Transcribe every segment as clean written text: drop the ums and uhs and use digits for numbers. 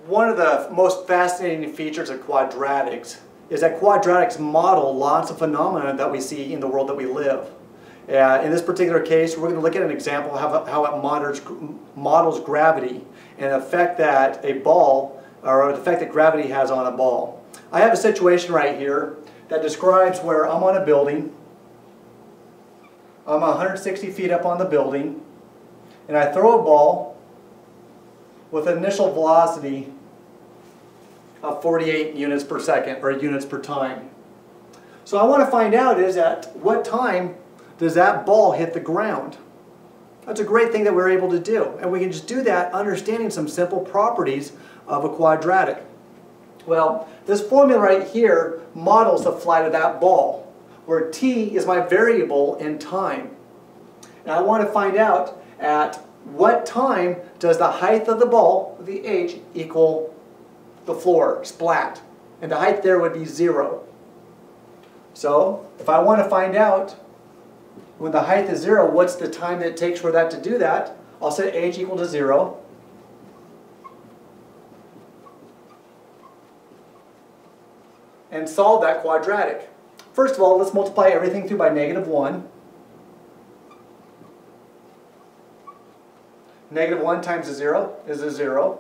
One of the most fascinating features of quadratics is that quadratics model lots of phenomena that we see in the world that we live. In this particular case, we're going to look at an example of how it models gravity and the effect that a ball, or the effect that gravity has on a ball. I have a situation right here that describes where I'm on a building. I'm 160 feet up on the building, and I throw a ball with an initial velocity of 48 units per second, or units per time. So I want to find out is at what time does that ball hit the ground? That's a great thing that we're able to do, and we can just do that understanding some simple properties of a quadratic. Well, this formula right here models the flight of that ball, where t is my variable in time. And I want to find out at what time does the height of the ball, the h, equal the floor, splat. And the height there would be 0. So, if I want to find out when the height is 0, what's the time that it takes for that to do that, I'll set h equal to 0. And solve that quadratic. First of all, let's multiply everything through by -1. -1 times a 0 is a 0.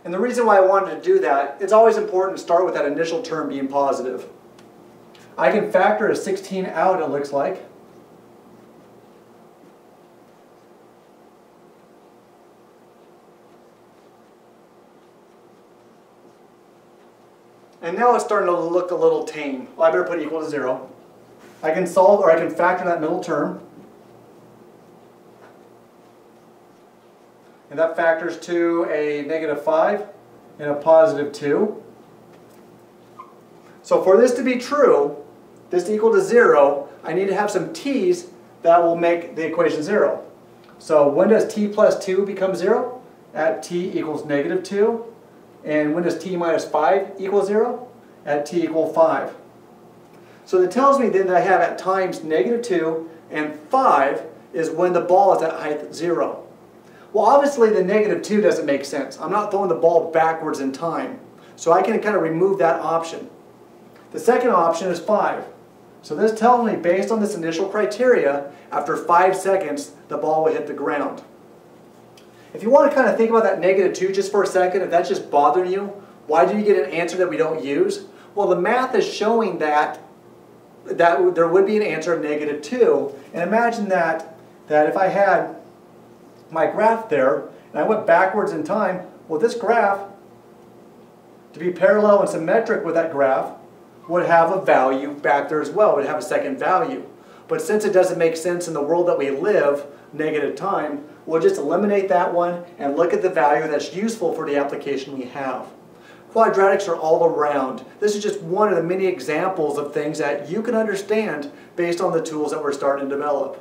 And the reason why I wanted to do that, it's always important to start with that initial term being positive. I can factor a 16 out, it looks like. And now it's starting to look a little tame. Well, I better put equal to 0. I can solve, or I can factor that middle term. And that factors to a -5 and a +2. So for this to be true, this to equal to 0, I need to have some t's that will make the equation 0. So when does t plus 2 become 0? At t equals -2. And when does t minus 5 equal 0? At t equal 5. So it tells me then that I have at times -2 and 5 is when the ball is at height 0. Well, obviously the -2 doesn't make sense. I'm not throwing the ball backwards in time. So I can kind of remove that option. The second option is 5. So this tells me, based on this initial criteria, after 5 seconds, the ball will hit the ground. If you want to kind of think about that -2 just for a second, if that's just bothering you, why do you get an answer that we don't use? Well, the math is showing that there would be an answer of -2. And imagine that if I had my graph there, and I went backwards in time, well, this graph, to be parallel and symmetric with that graph, would have a value back there as well. It would have a second value. But since it doesn't make sense in the world that we live, negative time, we'll just eliminate that one and look at the value that's useful for the application we have. Quadratics are all around. This is just one of the many examples of things that you can understand based on the tools that we're starting to develop.